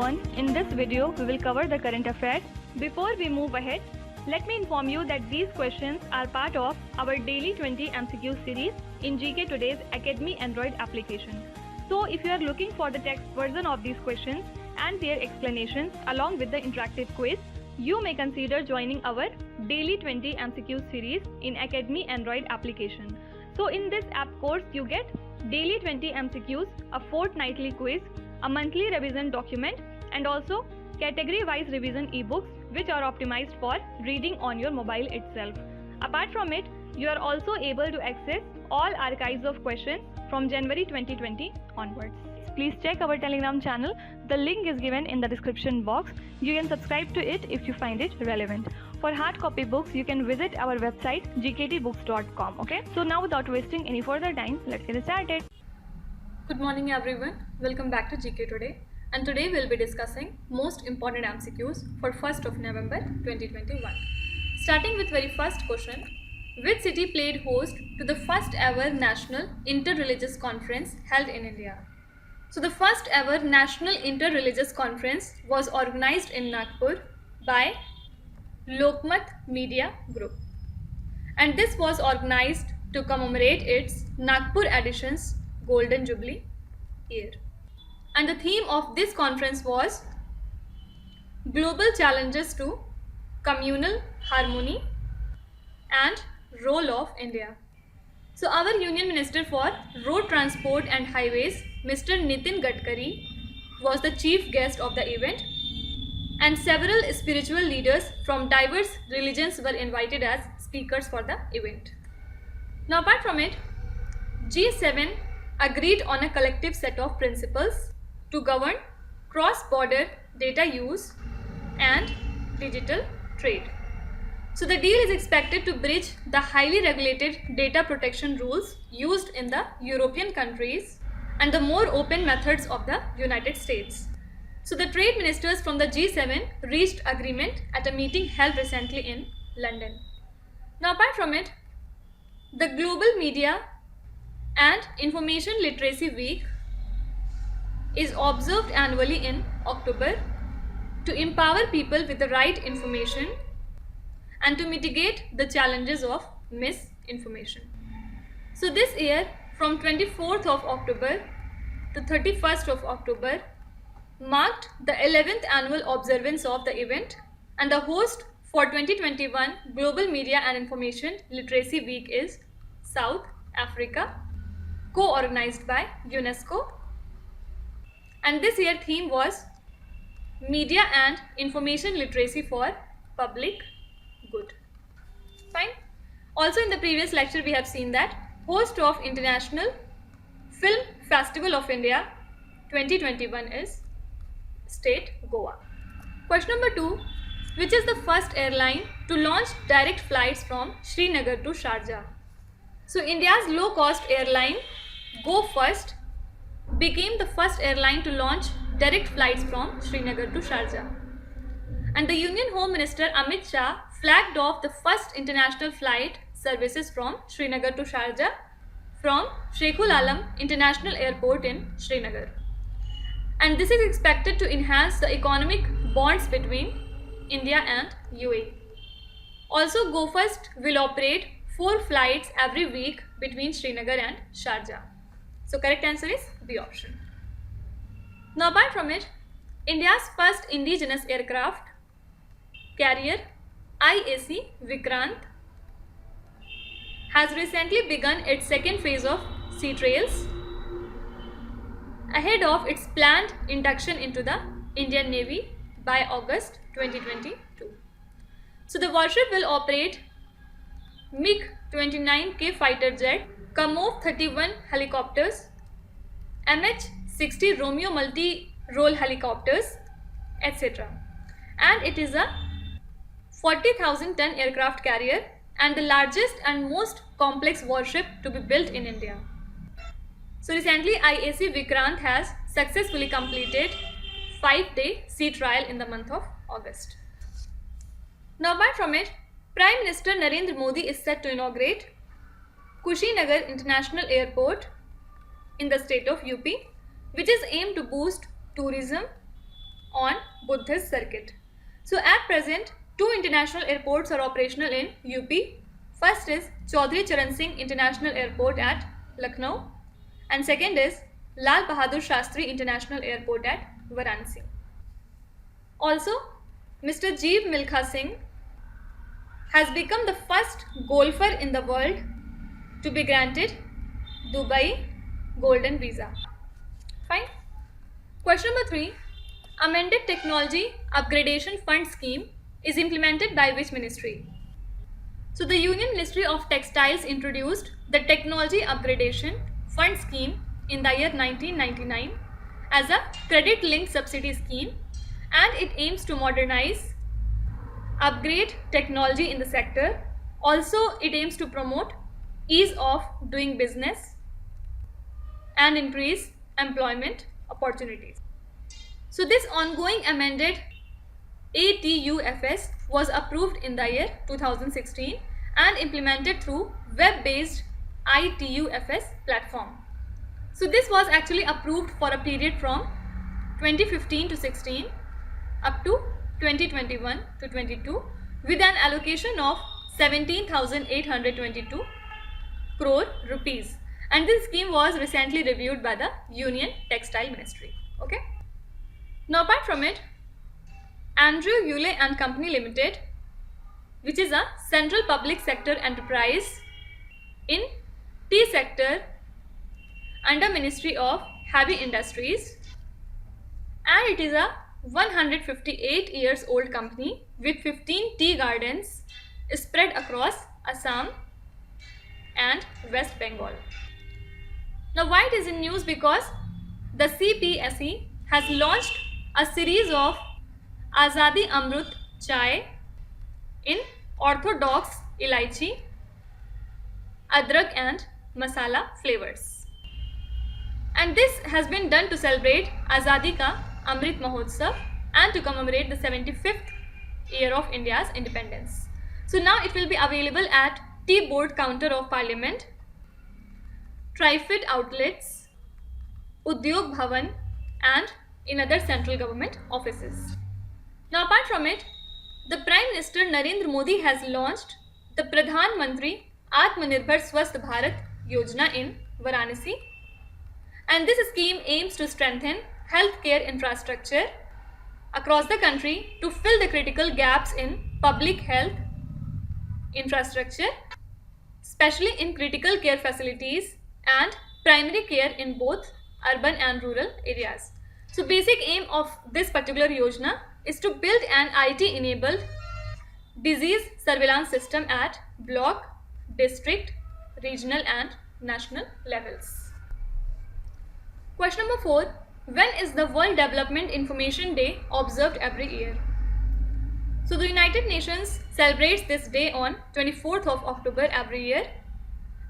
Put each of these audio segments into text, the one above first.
everyone, in this video we will cover the current affairs. Before we move ahead, let me inform you that these questions are part of our daily 20 MCQ series in GK Today's Academy Android application. So if you are looking for the text version of these questions and their explanations along with the interactive quiz, you may consider joining our daily 20 MCQ series in Academy Android application. So in this app course you get daily 20 MCQs, a fortnightly quiz, a monthly revision document, and also category-wise revision ebooks which are optimized for reading on your mobile itself. Apart from it, you are also able to access all archives of questions from January 2020 onwards. Please check our Telegram channel. The link is given in the description box. You can subscribe to it if you find it relevant. For hard copy books, you can visit our website gktbooks.com. Okay, so now without wasting any further time, let's get started. Good morning everyone, welcome back to GK Today, and today we'll be discussing most important MCQs for 1st of November 2021. Starting with very first question, which city played host to the first ever national inter-religious conference held in India? So the first ever national inter-religious conference was organized in Nagpur by Lokmat Media Group, and this was organized to commemorate its Nagpur edition's Golden Jubilee year. And the theme of this conference was Global Challenges to Communal Harmony and Role of India. So our Union Minister for Road Transport and Highways, Mr. Nitin Gadkari, was the chief guest of the event, and several spiritual leaders from diverse religions were invited as speakers for the event. Now apart from it, G7 agreed on a collective set of principles to govern cross-border data use and digital trade. So the deal is expected to bridge the highly regulated data protection rules used in the European countries and the more open methods of the United States. So the trade ministers from the G7 reached agreement at a meeting held recently in London. Now apart from it, the Global Media and Information Literacy Week is observed annually in October to empower people with the right information and to mitigate the challenges of misinformation. So this year, from 24th of October to 31st of October, marked the 11th annual observance of the event, and the host for 2021 Global Media and Information Literacy Week is South Africa, co-organized by UNESCO, and this year theme was Media and Information Literacy for Public Good. Fine. Also in the previous lecture we have seen that host of International Film Festival of India 2021 is State Goa. Question number 2, which is the first airline to launch direct flights from Srinagar to Sharjah? So India's low-cost airline Go First became the first airline to launch direct flights from Srinagar to Sharjah. And the Union Home Minister Amit Shah flagged off the first international flight services from Srinagar to Sharjah from Sheikhul Alam International Airport in Srinagar. And this is expected to enhance the economic bonds between India and UAE. Also, Go First will operate 4 flights every week between Srinagar and Sharjah. So correct answer is B option. Now apart from it, India's first indigenous aircraft carrier IAC Vikrant has recently begun its second phase of sea trials ahead of its planned induction into the Indian Navy by August 2022. So the warship will operate MiG-29K fighter jet, Kamov-31 helicopters, MH-60 Romeo multi-role helicopters, etc. And it is a 40,000 ton aircraft carrier and the largest and most complex warship to be built in India. So recently IAC Vikrant has successfully completed 5-day sea trial in the month of August. Now apart from it, Prime Minister Narendra Modi is set to inaugurate Kushinagar International Airport in the state of UP, which is aimed to boost tourism on Buddhist circuit. So at present, two international airports are operational in UP. First is Chaudhry Charan Singh International Airport at Lucknow, and second is Lal Bahadur Shastri International Airport at Varanasi. Also, Mr. Jeev Milkha Singh has become the first golfer in the world to be granted Dubai Golden Visa. Fine. Question number 3. Amended Technology Upgradation Fund Scheme is implemented by which ministry? So the Union Ministry of Textiles introduced the Technology Upgradation Fund Scheme in the year 1999 as a credit-linked subsidy scheme, and it aims to modernize, upgrade technology in the sector. Also, it aims to promote ease of doing business and increase employment opportunities. So this ongoing amended ATUFS was approved in the year 2016 and implemented through web-based ITUFS platform. So this was actually approved for a period from 2015 to 16 up to 2021 to 22 with an allocation of 17,822 crore rupees, and this scheme was recently reviewed by the Union Textile Ministry. Okay. Now apart from it, Andrew Yule and Company Limited, which is a central public sector enterprise in tea sector under Ministry of Heavy Industries, and it is a 158 years old company with 15 tea gardens spread across Assam and West Bengal. Now why it is in news? Because the CPSE has launched a series of Azadi Amrut Chai in orthodox elaichi, adrak and masala flavors. And this has been done to celebrate Azadi Ka Amrit Mahotsav and to commemorate the 75th year of India's independence. So now it will be available at Tea Board Counter of Parliament, Trifid outlets, Udyog Bhavan and in other central government offices. Now apart from it, the Prime Minister Narendra Modi has launched the Pradhan Mantri Atmanirbhar Swasth Bharat Yojana in Varanasi, and this scheme aims to strengthen healthcare infrastructure across the country to fill the critical gaps in public health infrastructure, especially in critical care facilities and primary care in both urban and rural areas. So basic aim of this particular Yojana is to build an IT-enabled disease surveillance system at block, district, regional and national levels. Question number 4. When is the World Development Information Day observed every year? So the United Nations celebrates this day on 24th of October every year,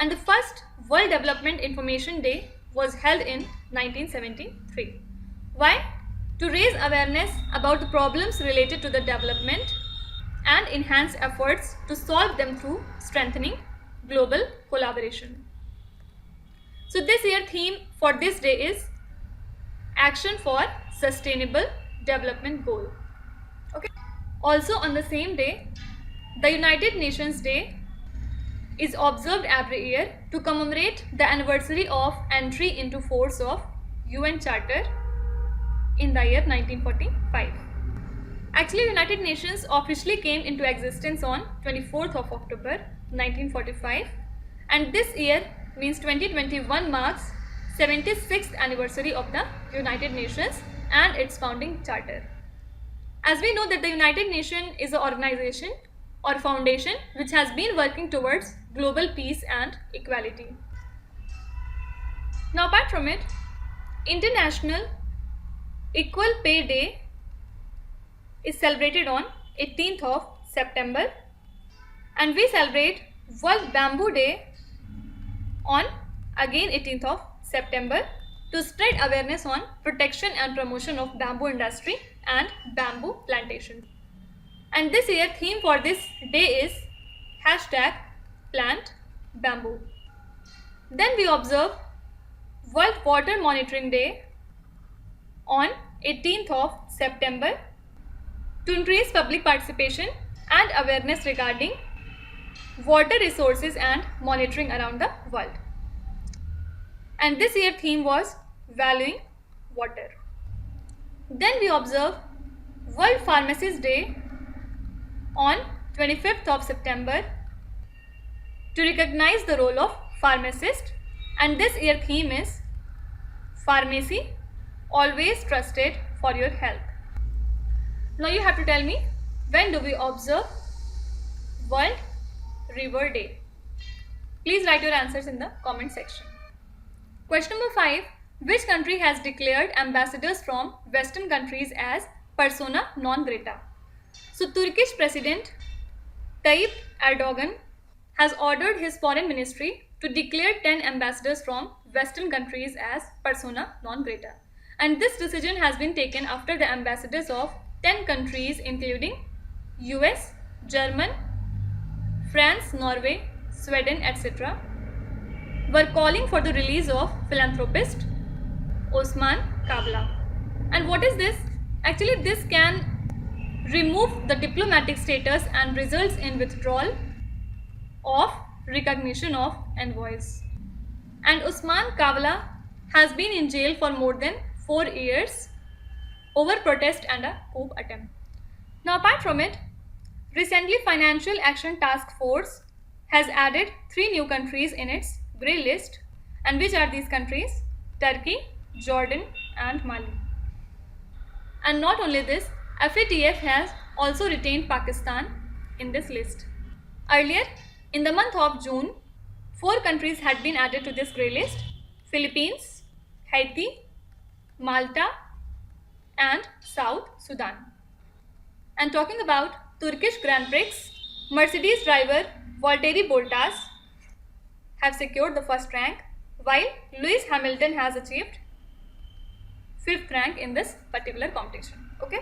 and the first World Development Information Day was held in 1973. Why? To raise awareness about the problems related to the development and enhance efforts to solve them through strengthening global collaboration. So this year theme for this day is Action for Sustainable Development Goal. Okay. Also on the same day, the United Nations Day is observed every year to commemorate the anniversary of entry into force of UN Charter in the year 1945. Actually, United Nations officially came into existence on 24th of October 1945, and this year means 2021 marks 76th anniversary of the United Nations and its founding charter. As we know that the United Nations is an organization or foundation which has been working towards global peace and equality. Now apart from it, International Equal Pay Day is celebrated on 18th of September, and we celebrate World Bamboo Day on again 18th of September to spread awareness on protection and promotion of bamboo industry and bamboo plantation. And this year theme for this day is #PlantBamboo. Then we observe World Water Monitoring Day on 18th of September to increase public participation and awareness regarding water resources and monitoring around the world. And this year theme was valuing water. Then we observe World Pharmacist Day on 25th of September to recognize the role of pharmacist, and this year theme is pharmacy, always trusted for your health. Now you have to tell me, when do we observe World River Day? Please write your answers in the comment section. Question number 5. Which country has declared ambassadors from Western countries as persona non grata? So Turkish President Tayyip Erdogan has ordered his foreign ministry to declare 10 ambassadors from Western countries as persona non grata. And this decision has been taken after the ambassadors of 10 countries including US, German, France, Norway, Sweden, etc. were calling for the release of philanthropist Osman Kavala. And what is this? Actually, this can remove the diplomatic status and results in withdrawal of recognition of envoys. And Osman Kavala has been in jail for more than 4 years over protest and a coup attempt. Now apart from it, recently Financial Action Task Force has added 3 new countries in its grey list. And which are these countries? Turkey, Jordan and Mali. And not only this, FATF has also retained Pakistan in this list. Earlier, in the month of June, 4 countries had been added to this grey list: Philippines, Haiti, Malta and South Sudan. And talking about Turkish Grand Prix, Mercedes driver Valtteri Bottas have secured the first rank, while Lewis Hamilton has achieved 5th rank in this particular competition. Okay.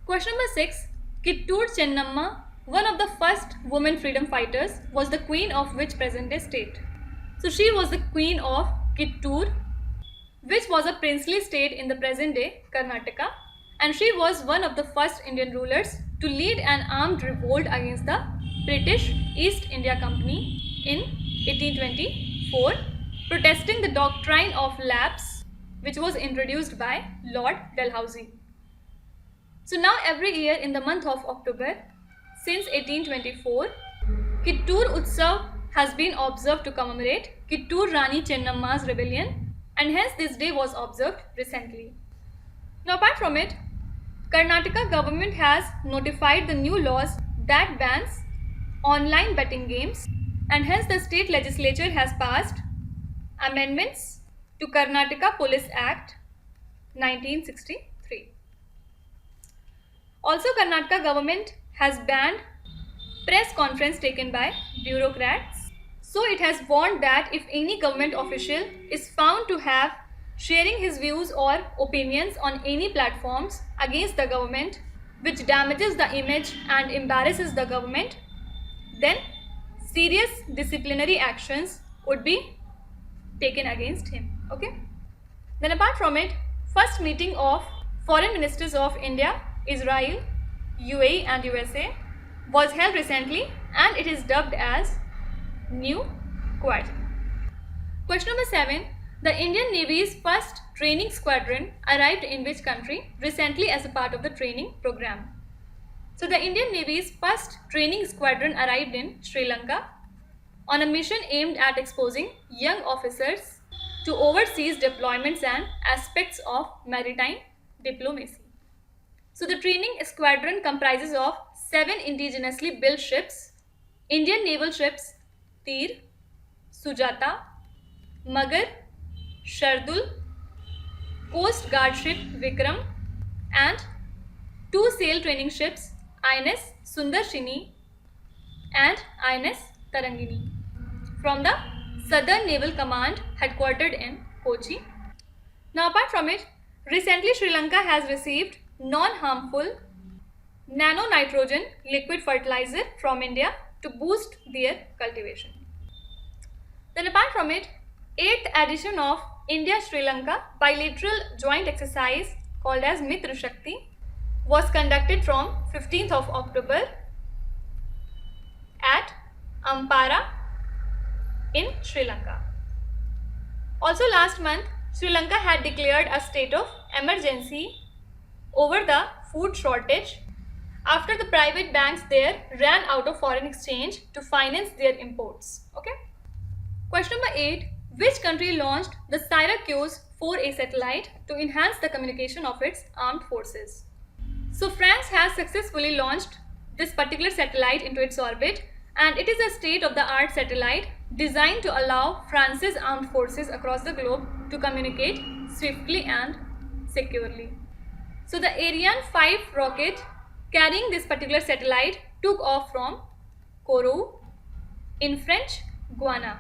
Question number 6. Kittur Chennamma, one of the first women freedom fighters, was the queen of which present-day state? So she was the queen of Kittur, which was a princely state in the present-day Karnataka, and she was one of the first Indian rulers to lead an armed revolt against the British East India Company in 1824, protesting the doctrine of lapse, which was introduced by Lord Dalhousie. So now every year in the month of October, since 1824, Kittur Utsav has been observed to commemorate Kittur Rani Chennamma's rebellion, and hence this day was observed recently. Now apart from it, Karnataka government has notified the new laws that bans online betting games, and hence the state legislature has passed amendments to Karnataka Police Act 1963. Also, Karnataka government has banned press conference taken by bureaucrats. So it has warned that if any government official is found to have sharing his views or opinions on any platforms against the government which damages the image and embarrasses the government, then serious disciplinary actions would be taken against him. Okay. Then apart from it, first meeting of foreign ministers of India, Israel, UAE and USA was held recently, and it is dubbed as New Quad. Question number 7. The Indian Navy's first training squadron arrived in which country recently as a part of the training program? So the Indian Navy's first training squadron arrived in Sri Lanka on a mission aimed at exposing young officers to overseas deployments and aspects of maritime diplomacy. So the training squadron comprises of 7 indigenously built ships: Indian naval ships Tir, Sujata, Magar, Shardul, Coast Guard ship Vikram, and 2 sail training ships, INS Sundarshini and INS Tarangini, from the Southern Naval Command headquartered in Kochi. Now apart from it, recently Sri Lanka has received non-harmful nano-nitrogen liquid fertilizer from India to boost their cultivation. Then apart from it, 8th edition of India-Sri Lanka bilateral joint exercise called as Mitra Shakti was conducted from 15th of October at Ampara in Sri Lanka. Also last month, Sri Lanka had declared a state of emergency over the food shortage after the private banks there ran out of foreign exchange to finance their imports. Okay. Question number 8. Which country launched the Syracuse 4A satellite to enhance the communication of its armed forces? So France has successfully launched this particular satellite into its orbit, and it is a state-of-the-art satellite designed to allow France's armed forces across the globe to communicate swiftly and securely. So the Ariane 5 rocket carrying this particular satellite took off from Kourou in French Guiana.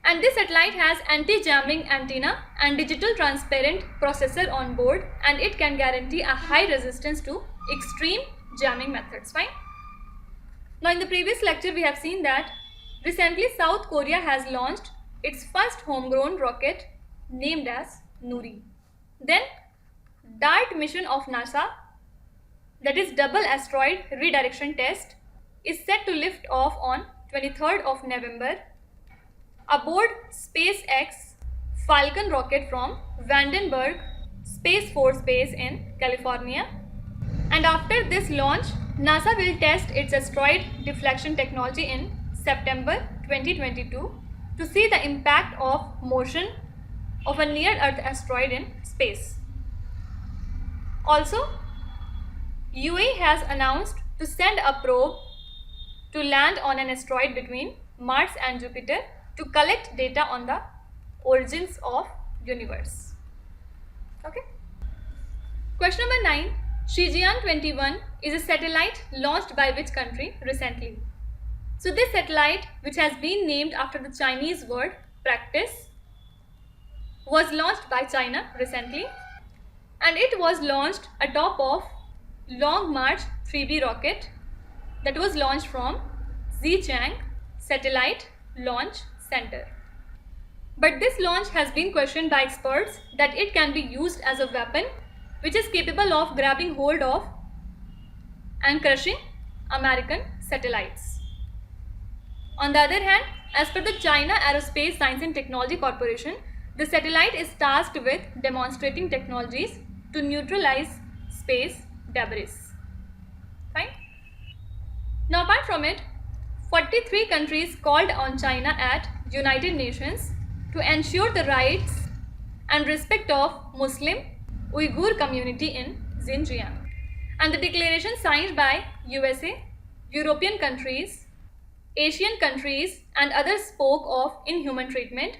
And this satellite has anti-jamming antenna and digital transparent processor on board, and it can guarantee a high resistance to extreme jamming methods. Fine. Now in the previous lecture we have seen that recently South Korea has launched its first homegrown rocket named as Nuri. Then DART mission of NASA, that is Double Asteroid Redirection Test, is set to lift off on 23rd of November aboard SpaceX Falcon rocket from Vandenberg Space Force Base in California. And after this launch, NASA will test its asteroid deflection technology in September 2022 to see the impact of motion of a near-Earth asteroid in space. Also, UAE has announced to send a probe to land on an asteroid between Mars and Jupiter to collect data on the origins of universe. Okay. Question number 9. Shijian 21 is a satellite launched by which country recently? So this satellite, which has been named after the Chinese word practice, was launched by China recently, and it was launched atop of Long March 3B rocket that was launched from Xichang Satellite Launch Center. But this launch has been questioned by experts that it can be used as a weapon which is capable of grabbing hold of and crushing American satellites. On the other hand, as per the China Aerospace Science and Technology Corporation, the satellite is tasked with demonstrating technologies to neutralize space debris. Fine. Now apart from it, 43 countries called on China at United Nations to ensure the rights and respect of Muslim Uyghur community in Xinjiang. And the declaration signed by USA, European countries, Asian countries and others spoke of inhuman treatment,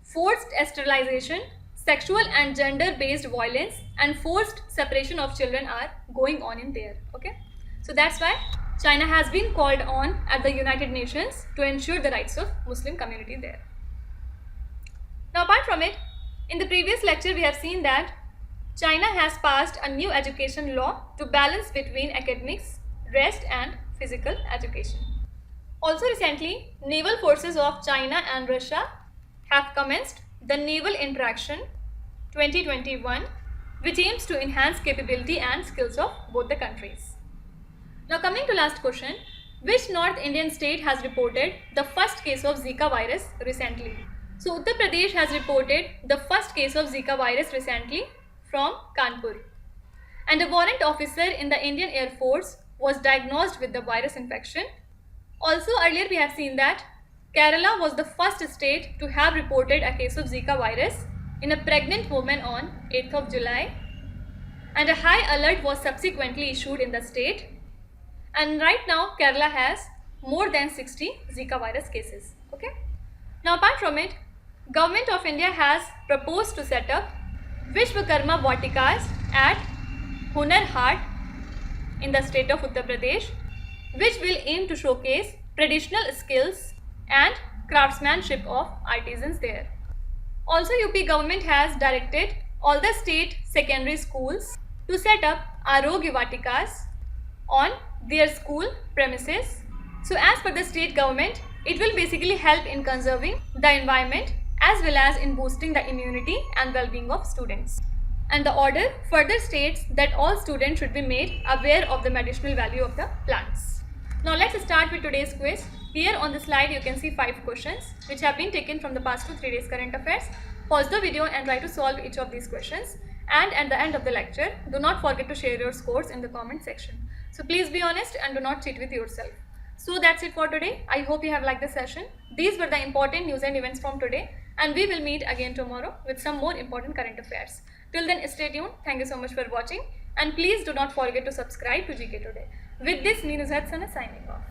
forced sterilization, sexual and gender-based violence and forced separation of children are going on in there. Okay, so that's why China has been called on at the United Nations to ensure the rights of Muslim community there. Now apart from it, in the previous lecture we have seen that China has passed a new education law to balance between academics, rest and physical education. Also recently, naval forces of China and Russia have commenced the Naval Interaction 2021, which aims to enhance capability and skills of both the countries. Now coming to last question, which North Indian state has reported the first case of Zika virus recently? So Uttar Pradesh has reported the first case of Zika virus recently from Kanpur. And a warrant officer in the Indian Air Force was diagnosed with the virus infection. Also earlier we have seen that Kerala was the first state to have reported a case of Zika virus in a pregnant woman on 8th of July. And a high alert was subsequently issued in the state. And right now Kerala has more than 60 Zika virus cases. Okay. Now apart from it, Government of India has proposed to set up Vishwakarma Vatikas at Hunar Haat in the state of Uttar Pradesh, which will aim to showcase traditional skills and craftsmanship of artisans there. Also, UP government has directed all the state secondary schools to set up Arogya Vatikas on their school premises. So as per the state government, it will basically help in conserving the environment as well as in boosting the immunity and well-being of students. and the order further states that all students should be made aware of the medicinal value of the plants. Now let's start with today's quiz. Here on the slide you can see 5 questions which have been taken from the past 3 days current affairs. Pause the video and try to solve each of these questions, and at the end of the lecture do not forget to share your scores in the comment section. So please be honest and do not cheat with yourself. So that's it for today. I hope you have liked the session. These were the important news and events from today, and we will meet again tomorrow with some more important current affairs. Till then, stay tuned. Thank you so much for watching, and please do not forget to subscribe to GK Today. With this, me Nuzhat Sana signing off.